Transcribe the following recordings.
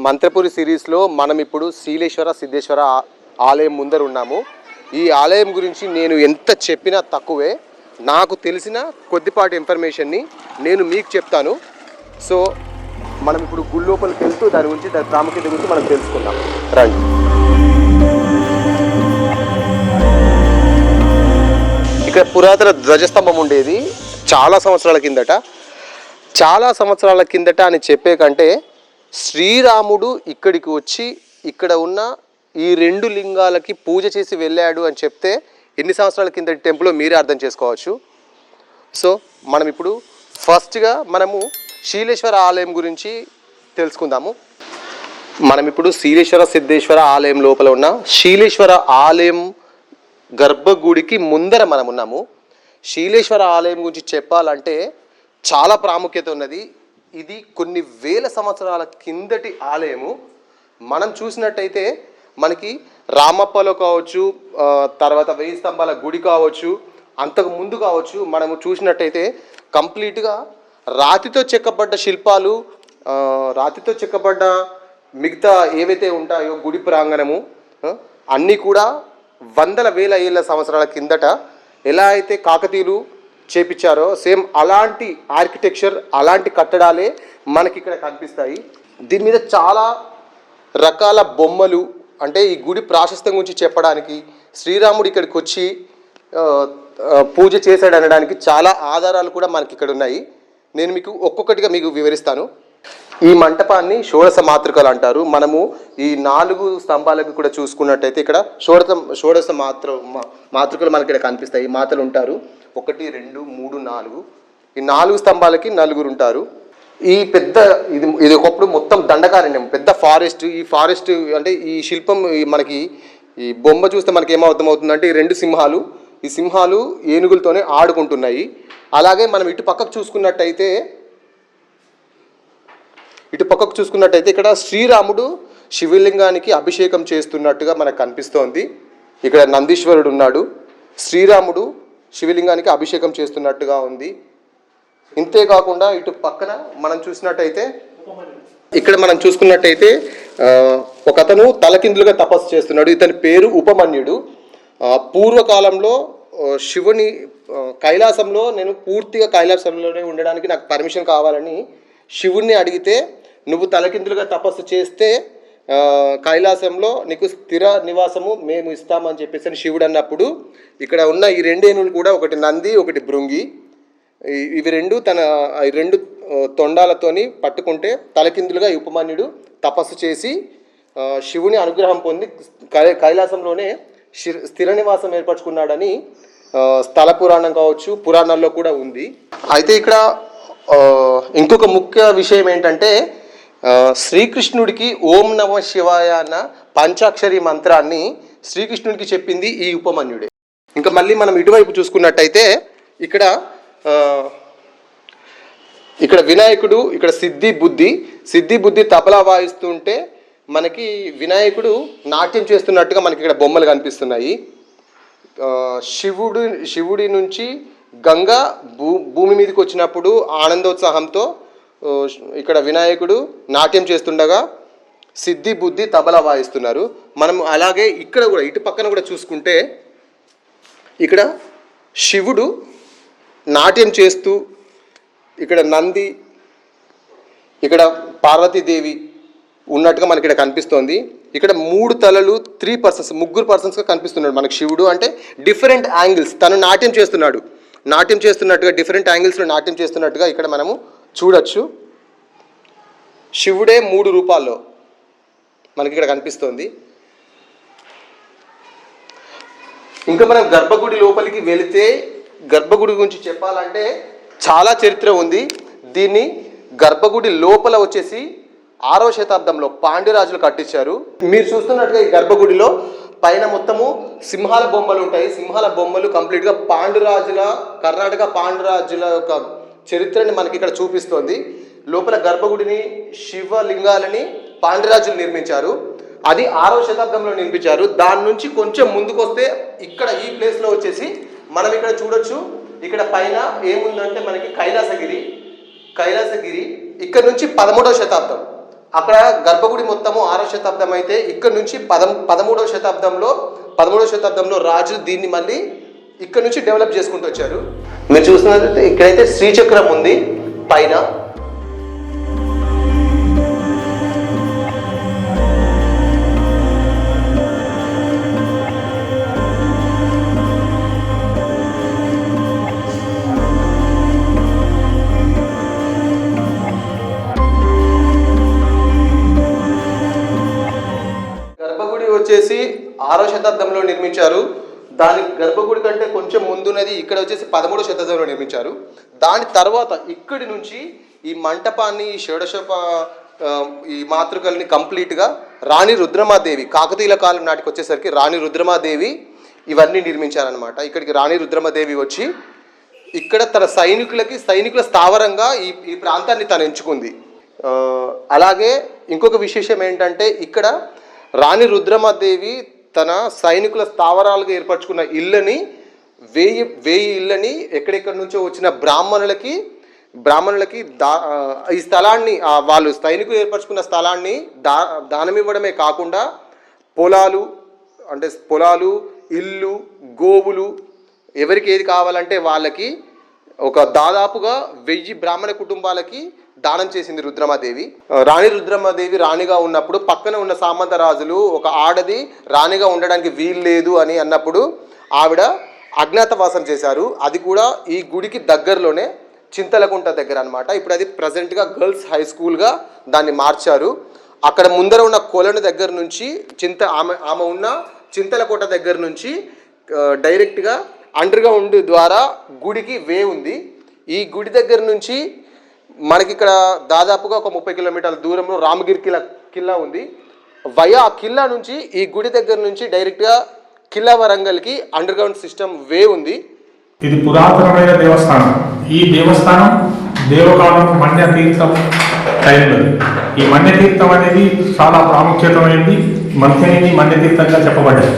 మంత్రపురి సిరీస్లో మనం ఇప్పుడు శీలేశ్వర సిద్ధేశ్వర ఆలయం ముందర ఉన్నాము. ఈ ఆలయం గురించి నేను ఎంత చెప్పినా తక్కువే. నాకు తెలిసిన కొద్దిపాటి ఇన్ఫర్మేషన్ని నేను మీకు చెప్తాను. సో మనం ఇప్పుడు గుడి లోపలికి వెళ్తూ దాని గురించి, దాని ప్రాముఖ్యత గురించి మనం తెలుసుకుందాం. రండి. ఇక్కడ పురాతన ధ్వజస్తంభం ఉండేది చాలా సంవత్సరాల కిందట అని చెప్పే కంటే శ్రీరాముడు ఇక్కడికి వచ్చి ఇక్కడ ఉన్న ఈ రెండు లింగాలకి పూజ చేసి వెళ్ళాడు అని చెప్తే ఎన్ని సంవత్సరాల కిందటి టెంపుల్ మీరే అర్థం చేసుకోవచ్చు. సో మనం ఇప్పుడు ఫస్ట్గా మనము శీలేశ్వర ఆలయం గురించి తెలుసుకుందాము. మనం ఇప్పుడు శీలేశ్వర సిద్ధేశ్వర ఆలయం లోపల ఉన్న శీలేశ్వర ఆలయం గర్భగుడికి ముందర మనం ఉన్నాము. శీలేశ్వర ఆలయం గురించి చెప్పాలంటే చాలా ప్రాముఖ్యత ఉన్నది. ఇది కొన్ని వేల సంవత్సరాల కిందటి ఆలయము. మనం చూసినట్టయితే మనకి రామప్పలో కావచ్చు, తర్వాత 1000 స్తంభాల గుడి కావచ్చు, అంతకు ముందు కావచ్చు, మనము చూసినట్టయితే కంప్లీట్గా రాతితో చెక్కబడ్డ శిల్పాలు, రాతితో చెక్కబడ్డ మిగతా ఏవైతే ఉంటాయో గుడి ప్రాంగణము అన్నీ కూడా వందల వేల ఏళ్ళ సంవత్సరాల కిందట ఎలా అయితే కాకతీయులు చేపించారో సేమ్ అలాంటి ఆర్కిటెక్చర్, అలాంటి కట్టడాలే మనకి ఇక్కడ కనిపిస్తాయి. దీని మీద చాలా రకాల బొమ్మలు, అంటే ఈ గుడి ప్రాశస్త్యం గురించి చెప్పడానికి, శ్రీరాముడు ఇక్కడికి వచ్చి పూజ చేశాడు అనడానికి చాలా ఆధారాలు కూడా మనకి ఇక్కడ ఉన్నాయి. నేను మీకు ఒక్కొక్కటిగా మీకు వివరిస్తాను. ఈ మంటపాన్ని షోడశ మాతృకలు అంటారు. మనము ఈ 4 స్తంభాలకు కూడా చూసుకున్నట్టయితే ఇక్కడ షోడశ మాతృకలు మనకి ఇక్కడ కనిపిస్తాయి. మాతలు ఉంటారు 1, 2, 3, 4. ఈ 4 స్తంభాలకి 4 ఉంటారు. ఈ పెద్ద ఇది ఒకప్పుడు మొత్తం దండకారణ్యం, పెద్ద ఫారెస్ట్. ఈ ఫారెస్ట్ అంటే ఈ శిల్పం మనకి ఈ బొమ్మ చూస్తే మనకి ఏమర్థమవుతుందంటే ఈ 2 సింహాలు, ఈ సింహాలు ఏనుగులతోనే ఆడుకుంటున్నాయి. అలాగే మనం ఇటు పక్కకు చూసుకున్నట్టయితే ఇక్కడ శ్రీరాముడు శివలింగానికి అభిషేకం చేస్తున్నట్టుగా మనకు కనిపిస్తోంది. ఇక్కడ నందీశ్వరుడు ఉన్నాడు, శ్రీరాముడు శివలింగానికి అభిషేకం చేస్తున్నట్టుగా ఉంది. ఇంతేకాకుండా ఇటు పక్కన మనం చూసినట్టయితే ఒక అతను తలకిందులుగా తపస్సు చేస్తున్నాడు. ఇతని పేరు ఉపమన్యుడు. పూర్వకాలంలో శివుని కైలాసంలో, నేను పూర్తిగా కైలాసంలోనే ఉండడానికి నాకు పర్మిషన్ కావాలని శివుణ్ణి అడిగితే, నువ్వు తలకిందులుగా తపస్సు చేస్తే కైలాసంలో నీకు స్థిర నివాసము మేము ఇస్తామని చెప్పేసి శివుడు అన్నప్పుడు, ఇక్కడ ఉన్న ఈ 2 ఏనుగులు కూడా, ఒకటి నంది, ఒకటి భృంగి, ఇవి 2 తొండాలతోని పట్టుకుంటే తలకిందులుగా ఉపమన్యుడు తపస్సు చేసి శివుని అనుగ్రహం పొంది కైలాసంలోనే స్థిర నివాసం ఏర్పరచుకున్నాడని స్థల పురాణం కావచ్చు, పురాణాల్లో కూడా ఉంది. అయితే ఇక్కడ ఇంకొక ముఖ్య విషయం ఏంటంటే, శ్రీకృష్ణుడికి ఓం నమ శివాయ అన్న పంచాక్షరి మంత్రాన్ని శ్రీకృష్ణుడికి చెప్పింది ఈ ఉపమన్యుడే. ఇంకా మళ్ళీ మనం ఇటువైపు చూసుకున్నట్టయితే ఇక్కడ వినాయకుడు, ఇక్కడ సిద్ధి బుద్ధి తబలా వాయిస్తుంటే మనకి వినాయకుడు నాట్యం చేస్తున్నట్టుగా మనకి ఇక్కడ బొమ్మలు కనిపిస్తున్నాయి. శివుడి నుంచి గంగ భూమి మీదకి వచ్చినప్పుడు ఆనందోత్సాహంతో ఇక్కడ వినాయకుడు నాట్యం చేస్తుండగా సిద్ధి బుద్ధి తబలా వాయిస్తున్నారు. మనం అలాగే ఇక్కడ కూడా ఇటు పక్కన కూడా చూసుకుంటే ఇక్కడ శివుడు నాట్యం చేస్తూ, ఇక్కడ నంది, ఇక్కడ పార్వతీదేవి ఉన్నట్టుగా మనకి ఇక్కడ కనిపిస్తోంది. ఇక్కడ 3 తలలు, 3 పర్సన్స్, 3 పర్సన్స్గా కనిపిస్తున్నాడు మనకి శివుడు. అంటే డిఫరెంట్ యాంగిల్స్ తను నాట్యం చేస్తున్నట్టుగా డిఫరెంట్ యాంగిల్స్లో నాట్యం చేస్తున్నట్టుగా ఇక్కడ మనము చూడొచ్చు. శివుడే 3 రూపాల్లో మనకి ఇక్కడ కనిపిస్తోంది. ఇంకా మనం గర్భగుడి లోపలికి వెళితే, గర్భగుడి గురించి చెప్పాలంటే చాలా చరిత్ర ఉంది. దీన్ని గర్భగుడి లోపల వచ్చేసి 6వ శతాబ్దంలో పాండ్యరాజులు కట్టించారు. మీరు చూస్తున్నట్టుగా ఈ గర్భగుడిలో పైన మొత్తము సింహాల బొమ్మలు ఉంటాయి. సింహాల బొమ్మలు కంప్లీట్గా కర్ణాటక పాండ్యరాజుల యొక్క చరిత్రని మనకి ఇక్కడ చూపిస్తోంది. లోపల గర్భగుడిని, శివలింగాలని పాండ్యరాజులు నిర్మించారు. అది 6వ శతాబ్దంలో నిర్మించారు. దాని నుంచి కొంచెం ముందుకు వస్తే ఇక్కడ ఈ ప్లేస్లో వచ్చేసి మనం ఇక్కడ చూడొచ్చు. ఇక్కడ పైన ఏముందంటే మనకి కైలాసగిరి. ఇక్కడ నుంచి 13వ శతాబ్దం అక్కడ గర్భగుడి మొత్తము 6వ శతాబ్దం అయితే ఇక్కడ నుంచి 13వ శతాబ్దంలో రాజు దీన్ని మళ్ళీ ఇక్కడ నుంచి డెవలప్ చేసుకుంటూ వచ్చారు. మీరు చూసినట్లయితే ఇక్కడైతే శ్రీచక్రం ఉంది పైన. వచ్చేసి 6వ శతాబ్దంలో నిర్మించారు. దాని గర్భగుడి కంటే కొంచెం ముందున్నది ఇక్కడ వచ్చేసి 13వ శతాబ్దంలో నిర్మించారు. దాని తర్వాత ఇక్కడి నుంచి ఈ మంటపాన్ని, ఈ షోడశోప ఈ మాతృకల్ని కంప్లీట్గా రాణి రుద్రమాదేవి, కాకతీయుల కాలం నాటికి వచ్చేసరికి రాణి రుద్రమాదేవి ఇవన్నీ నిర్మించారనమాట. ఇక్కడికి రాణి రుద్రమాదేవి వచ్చి ఇక్కడ తన సైనికుల స్థావరంగా ఈ ప్రాంతాన్ని తను ఎంచుకుంది. అలాగే ఇంకొక విశేషం ఏంటంటే ఇక్కడ రాణి రుద్రమాదేవి తన సైనికుల స్థావరాలుగా ఏర్పరచుకున్న ఇళ్ళని 1000 ఇళ్ళని ఎక్కడెక్కడి నుంచో వచ్చిన బ్రాహ్మణులకి ఈ స్థలాన్ని, వాళ్ళు సైనికులు ఏర్పరచుకున్న స్థలాన్ని దానం ఇవ్వడమే కాకుండా పొలాలు, ఇల్లు, గోవులు ఎవరికి ఏది కావాలంటే వాళ్ళకి ఒక దాదాపుగా 1000 బ్రాహ్మణ కుటుంబాలకి దానం చేసింది రుద్రమాదేవి. రాణి రుద్రమాదేవి రాణిగా ఉన్నప్పుడు పక్కన ఉన్న సామంత రాజులు ఒక ఆడది రాణిగా ఉండడానికి వీలు లేదు అని అన్నప్పుడు ఆవిడ అజ్ఞాతవాసం చేశారు. అది కూడా ఈ గుడికి దగ్గరలోనే చింతలకుంట దగ్గర అనమాట. ఇప్పుడు అది ప్రజెంట్గా గర్ల్స్ హై స్కూల్గా దాన్ని మార్చారు. అక్కడ ముందర ఉన్న కొలను దగ్గర నుంచి ఆమె ఉన్న చింతలకోట దగ్గర నుంచి డైరెక్ట్గా అండర్గ్రౌండ్ ద్వారా గుడికి వే ఉంది. ఈ గుడి దగ్గర నుంచి మనకి ఇక్కడ దాదాపుగా ఒక 30 కిలోమీటర్ల దూరంలో రామగిరి కిల్లా ఉంది. వయా కిల్లా నుంచి ఈ గుడి దగ్గర నుంచి డైరెక్ట్గా కిల్లా వరంగల్కి అండర్గ్రౌండ్ సిస్టమ్ వే ఉంది. ఇది పురాతనమైన దేవస్థానం. ఈ దేవస్థానం దేవకాలం మన్యతీర్థం టైంలో. ఈ మన్యతీర్థం అనేది చాలా ప్రాముఖ్యతమైనది. మంత్రిని మన్యతీర్థంగా చెప్పబడ్డది.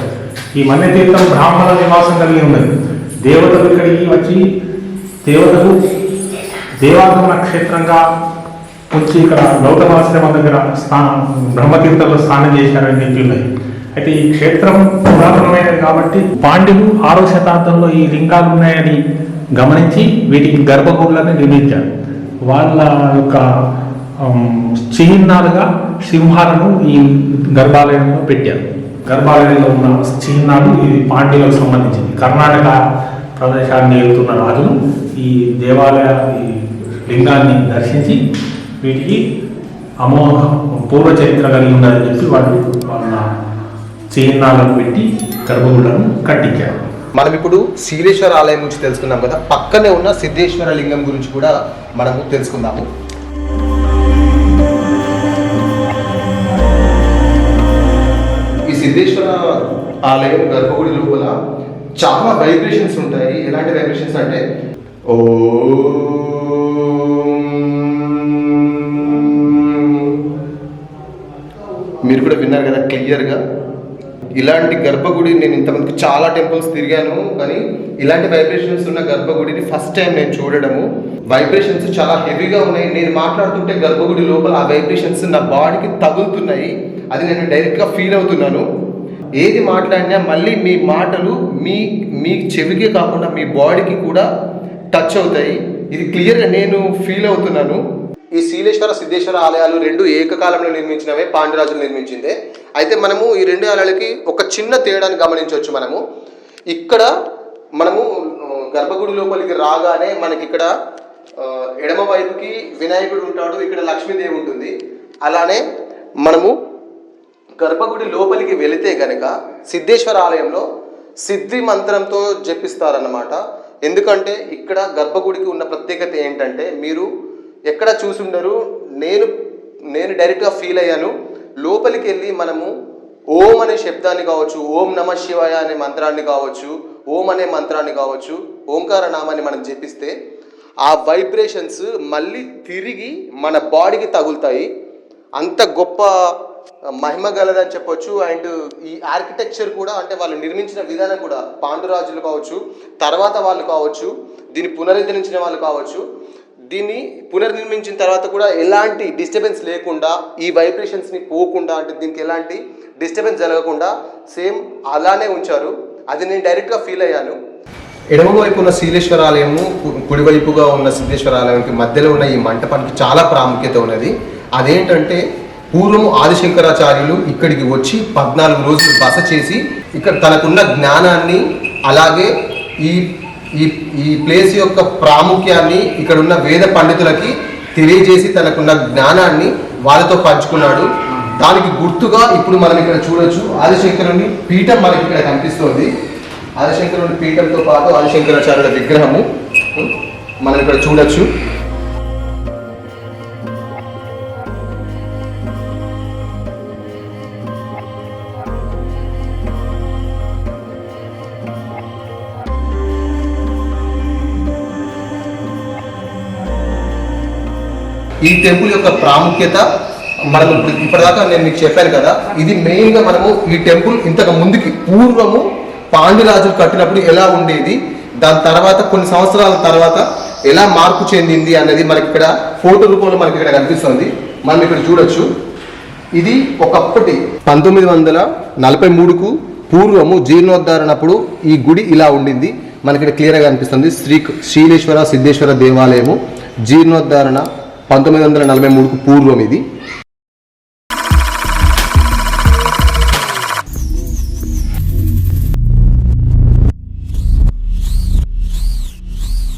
ఈ మన్యతీర్థం బ్రాహ్మణ నివాసం కలిగి ఉన్నది. దేవతలు ఇక్కడికి వచ్చి దేవాగమన క్షేత్రంగా వచ్చి ఇక్కడ గౌతమాశ్రమం దగ్గర బ్రహ్మతీర్థంలో స్నానం చేశారని చెప్పి ఉన్నాయి. అయితే ఈ క్షేత్రం పురాతనమైనది కాబట్టి పాండ్యులు 6వ శతాబ్దంలో ఈ లింగాలు ఉన్నాయని గమనించి వీటికి గర్భగుడులను నిర్మించారు. వాళ్ళ యొక్క చిహ్నాలుగా సింహాలను ఈ గర్భాలయంలో పెట్టారు. గర్భాలయంలో ఉన్న చిహ్నాలు ఇది పాండ్యులకు సంబంధించింది. కర్ణాటక ప్రదేశాన్ని వెళ్తున్న రాజులు ఈ ఈ లింగాన్ని దర్శించి వీటికి అమోఘ పూర్వ చరిత్ర కలిగి ఉందని చెప్పి వాళ్ళ చిహ్నాలను పెట్టి గర్భగుడులను కట్టించారు. మనం ఇప్పుడు శీలేశ్వర ఆలయం గురించి తెలుసుకున్నాం కదా, పక్కనే ఉన్న సిద్ధేశ్వర లింగం గురించి కూడా మనము తెలుసుకుందాము. ఈ సిద్ధేశ్వర ఆలయం గర్భగుడి లోపల చాలా వైబ్రేషన్స్ ఉంటాయి. ఎలాంటి వైబ్రేషన్స్ అంటే మీరు కూడా విన్నారు కదా క్లియర్గా. ఇలాంటి గర్భగుడి నేను ఇంతమందికి చాలా టెంపుల్స్ తిరిగాను, కానీ ఇలాంటి వైబ్రేషన్స్ ఉన్న గర్భగుడిని ఫస్ట్ టైం నేను చూడడము. వైబ్రేషన్స్ చాలా హెవీగా ఉన్నాయి. నేను మాట్లాడుతుంటే గర్భగుడి లోపల ఆ వైబ్రేషన్స్ నా బాడీకి తగులుతున్నాయి. అది నేను డైరెక్ట్గా ఫీల్ అవుతున్నాను. ఏది మాట్లాడినా మళ్ళీ మీ మాటలు మీ చెవికే కాకుండా మీ బాడీకి కూడా టచ్ అవుతాయి. ఇది క్లియర్గా నేను ఫీల్ అవుతున్నాను. ఈ శీలేశ్వర సిద్ధేశ్వర ఆలయాలు రెండు ఏకకాలంలో నిర్మించినవే, పాండ్యరాజులు నిర్మించిందే. అయితే మనము ఈ రెండు ఆలయాలకి ఒక చిన్న తేడాన్ని గమనించవచ్చు. ఇక్కడ మనము గర్భగుడి లోపలికి రాగానే మనకి ఇక్కడ ఎడమ వైపుకి వినాయకుడు ఉంటాడు, ఇక్కడ లక్ష్మీదేవి ఉంటుంది. అలానే మనము గర్భగుడి లోపలికి వెళితే గనక సిద్ధేశ్వర ఆలయంలో సిద్ధి మంత్రంతో జపిస్తారన్నమాట. ఎందుకంటే ఇక్కడ గర్భగుడికి ఉన్న ప్రత్యేకత ఏంటంటే, మీరు ఎక్కడ చూసుండరు, నేను డైరెక్ట్గా ఫీల్ అయ్యాను. లోపలికి వెళ్ళి మనము ఓం అనే శబ్దాన్ని కావచ్చు, ఓం నమ శివాయ అనే మంత్రాన్ని కావచ్చు, ఓం అనే మంత్రాన్ని కావచ్చు, ఓంకార నామాన్ని మనం జపిస్తే ఆ వైబ్రేషన్స్ మళ్ళీ తిరిగి మన బాడీకి తగులుతాయి. అంత గొప్ప మహిమ గలదని చెప్పొచ్చు. అండ్ ఈ ఆర్కిటెక్చర్ కూడా, అంటే వాళ్ళు నిర్మించిన విధానం కూడా, పాండురాజులు కావచ్చు, తర్వాత వాళ్ళు కావచ్చు, దీన్ని పునరుద్ధరించిన వాళ్ళు కావచ్చు, దీన్ని పునర్నిర్మించిన తర్వాత కూడా ఎలాంటి డిస్టర్బెన్స్ లేకుండా, ఈ వైబ్రేషన్స్ని పోకుండా, అంటే దీనికి ఎలాంటి డిస్టర్బెన్స్ జరగకుండా సేమ్ అలానే ఉంచారు. అది నేను డైరెక్ట్గా ఫీల్ అయ్యాను. ఎడమవైపు ఉన్న శీలేశ్వర ఆలయము, కుడివైపుగా ఉన్న సిద్ధేశ్వర ఆలయంకి మధ్యలో ఉన్న ఈ మంటపానికి చాలా ప్రాముఖ్యత ఉన్నది. అదేంటంటే పూర్వము ఆదిశంకరాచార్యులు ఇక్కడికి వచ్చి 14 రోజులు బస చేసి ఇక్కడ తనకున్న జ్ఞానాన్ని, అలాగే ఈ ఈ ఈ ప్లేస్ యొక్క ప్రాముఖ్యాన్ని ఇక్కడ ఉన్న వేద పండితులకి తెలియజేసి తనకున్న జ్ఞానాన్ని వాళ్ళతో పంచుకున్నాడు. దానికి గుర్తుగా ఇప్పుడు మనం ఇక్కడ చూడొచ్చు ఆదిశంకరుని పీఠం మనకి ఇక్కడ కనిపిస్తోంది. ఆదిశంకరుని పీఠంతో పాటు ఆదిశంకరాచార్యుల విగ్రహము మనం ఇక్కడ చూడొచ్చు. ఈ టెంపుల్ యొక్క ప్రాముఖ్యత మనం ఇప్పటిదాకా నేను మీకు చెప్పాను కదా, ఇది మెయిన్గా మనము ఈ టెంపుల్ ఇంతకు ముందుకి పూర్వము పాండ్యరాజులు కట్టినప్పుడు ఎలా ఉండేది, దాని తర్వాత కొన్ని సంవత్సరాల తర్వాత ఎలా మార్పు చెందింది అన్నది మనకి ఇక్కడ ఫోటో రూపంలో మనకి ఇక్కడ కనిపిస్తుంది. మనం ఇక్కడ చూడొచ్చు. ఇది ఒకప్పటి 1943కు పూర్వము జీర్ణోద్ధారణప్పుడు ఈ గుడి ఇలా ఉండింది. మనకి ఇక్కడ క్లియర్గా కనిపిస్తుంది. శ్రీలేశ్వర సిద్ధేశ్వర దేవాలయము జీర్ణోద్ధారణ 1943కు పూర్వం ఇది.